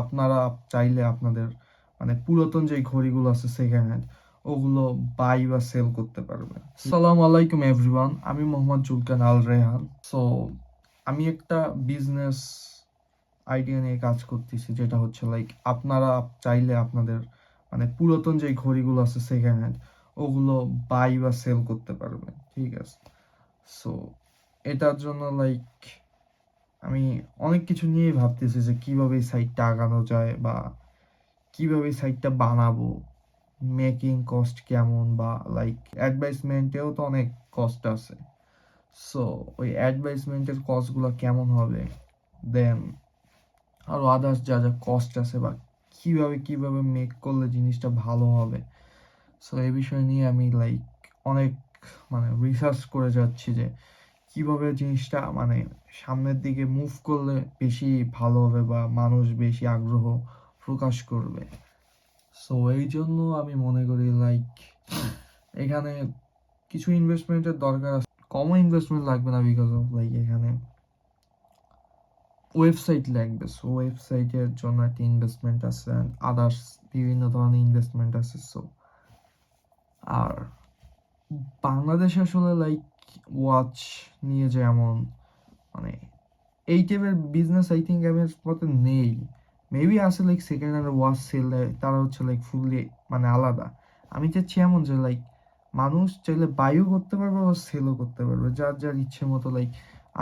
আপনারা চাইলে আপনাদের মানে পুরাতন যে ঘড়িগুলো আছে সেকেন্ড হ্যান্ড ওগুলো বাই বা সেল করতে পারবেন। আসসালামু আলাইকুম এভরিওয়ান, আমি মোহাম্মদ জুলকান আল রেহান। সো আমি একটা বিজনেস আইডিয়া নিয়ে কাজ করতেছি, যেটা হচ্ছে লাইক আপনারা চাইলে আপনাদের মানে পুরাতন যে ঘড়িগুলো আছে সেকেন্ড হ্যান্ড ওগুলো বাই বা সেল করতে পারবেন, ঠিক আছে। সো এটার জন্য লাইক আমি অনেক কিছু নিয়ে ভাবতেছি যে কিভাবে এই সাইটটা আগানো যায় বা কিভাবে এই সাইটটা বানাবো, মেকিং কস্ট কেমন, বা লাইক অ্যাডভাইসমেন্টেও তো অনেক কস্ট আছে। সো ওই অ্যাডভাইসমেন্টের কস্টগুলো কেমন হবে, দেন আরও আদার্স যা যা কস্ট আছে, বা কিভাবে মেক করলে জিনিসটা ভালো হবে। সো এই বিষয় নিয়ে আমি লাইক অনেক মানে রিসার্চ করে যাচ্ছি যে কিভাবে জিনিসটা মানে সামনের দিকে মুভ করলে বেশি ভালো হবে বা মানুষ বেশি আগ্রহ প্রকাশ করবে। সো এই জন্য আমি মনে করি লাইক এখানে কিছু ইনভেস্টমেন্টের দরকার আছে। কমন ইনভেস্টমেন্ট লাগবে না, বিকজ অফ লাইক এখানে ওয়েবসাইট লাগবে। সো ওয়েবসাইটের জন্য একটা ইনভেস্টমেন্ট আছে অ্যান্ড আদার্স বিভিন্ন ধরনের ইনভেস্টমেন্ট আছে। সো আর বাংলাদেশে আসলে লাইক ওয়াচ নিয়ে যেমন মানে এই টাইপের বিজনেস আই থিঙ্ক এর মতো নেই। মেবি আছে like second hand watch sale দেয়, তারা হচ্ছে লাইক ফুললি মানে আলাদা। আমি চাচ্ছি এমন যে লাইক মানুষ চাইলে বাইও করতে পারবে বা সেলও করতে পারবে, যার যার ইচ্ছে মতো। লাইক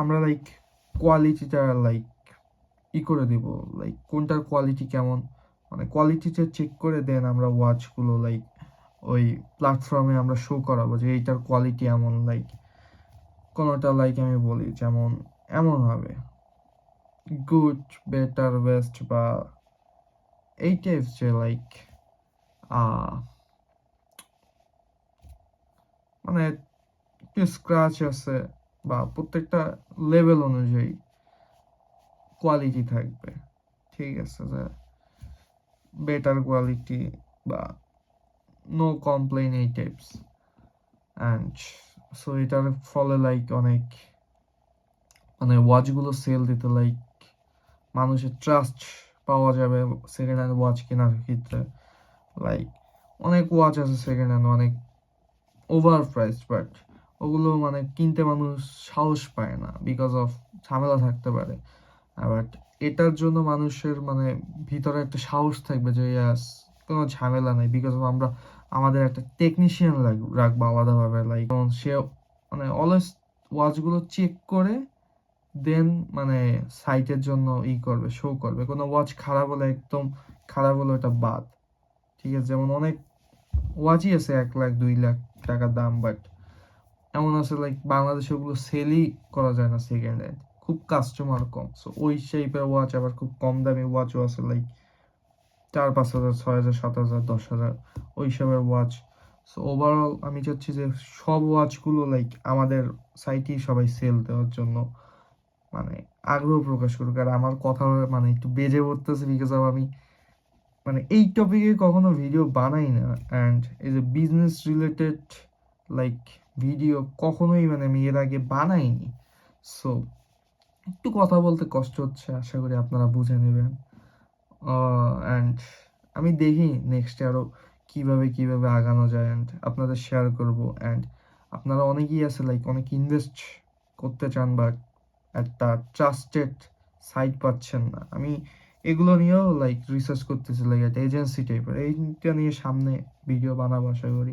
আমরা লাইক কোয়ালিটিটা লাইক করে দিব, লাইক কোনটার কোয়ালিটি কেমন, মানে কোয়ালিটিটা চেক করে দেন আমরা ওয়াচগুলো লাইক ওই প্ল্যাটফর্মে আমরা শো করাবো যে এইটার কোয়ালিটি এমন। লাইক কোনোটা লাইক আমি বলি যেমন এমন হবে গুড, বেটার, বেস্ট, বা এই টাইপস, যে লাইক মানে একটু স্ক্র্যাচ আছে বা প্রত্যেকটা লেভেল অনুযায়ী কোয়ালিটি থাকবে, ঠিক আছে। যে বেটার কোয়ালিটি বা নো কমপ্লেন, এই টাইপস। অ্যান্ড সো এটার ফলে লাইক অনেক মানে ওয়াচগুলো সেল দিতে লাইক মানুষের ট্রাস্ট পাওয়া যাবে সেকেন্ড হ্যান্ড ওয়াচ কেনার ক্ষেত্রে। লাইক অনেক ওয়াচ আছে সেকেন্ড হ্যান্ড অনেক ওভার প্রাইস, বাট ওগুলো মানে কিনতে মানুষ সাহস পায় না, বিকজ অফ ঝামেলা থাকতে পারে। বাট এটার জন্য মানুষের মানে ভিতরে একটা সাহস থাকবে যে ইয়াস কোনো ঝামেলা নেই, বিকজ অফ আমরা আমাদের একটা টেকনিশিয়ান রাখবো আলাদাভাবে। লাইক সে মানে অলওয়েজ ওয়াচগুলো চেক করে দেন মানে সাইটের জন্য করবে, শো করবে। কোনো ওয়াচ খারাপ হলে একদম খারাপ হলে ওটা বাদ, ঠিক আছে। যেমন অনেক ওয়াচই আছে 1 লাখ 2 লাখ টাকার দাম, বাট এমন আছে লাইক বাংলাদেশে ওগুলো সেলই করা যায় না সেকেন্ড হ্যান্ড, খুব কাস্টমার কম। সো ওই টাইপের ওয়াচ আবার খুব কম দামি ওয়াচও আছে, লাইক 4-5 হাজার, 6 হাজার, 7 হাজার, 10 হাজার ওই সবের ওয়াচ। সো ওভারঅল আমি চাচ্ছি যে সব ওয়াচগুলো লাইক আমাদের সাইটেই সবাই সেল দেওয়ার জন্য মানে আগ্রহ প্রকাশ করুক। আর আমার কথা মানে একটু বেজে পড়তেছে, বিকজ অফ আমি মানে এই টপিকে কখনো ভিডিও বানাই না, অ্যান্ড এই যে বিজনেস রিলেটেড লাইক ভিডিও কখনোই মানে আমি এর আগে বানাইনি। সো একটু কথা বলতে কষ্ট হচ্ছে, আশা করি আপনারা বুঝে নেবেন। অ্যান্ড আমি দেখি নেক্সটে আরও কিভাবে আগানো যায়, অ্যান্ড আপনাদের শেয়ার করব। অ্যান্ড আপনারা অনেকেই আছে লাইক অনেক ইনভেস্ট করতে চান, বাট একটা ট্রাস্টেড সাইট পাচ্ছেন না। আমি এগুলো নিয়েও লাইক রিসার্চ করতেছি, লাইক একটা এজেন্সি টাইপের এইটা নিয়ে সামনে ভিডিও বানাবো আশা করি।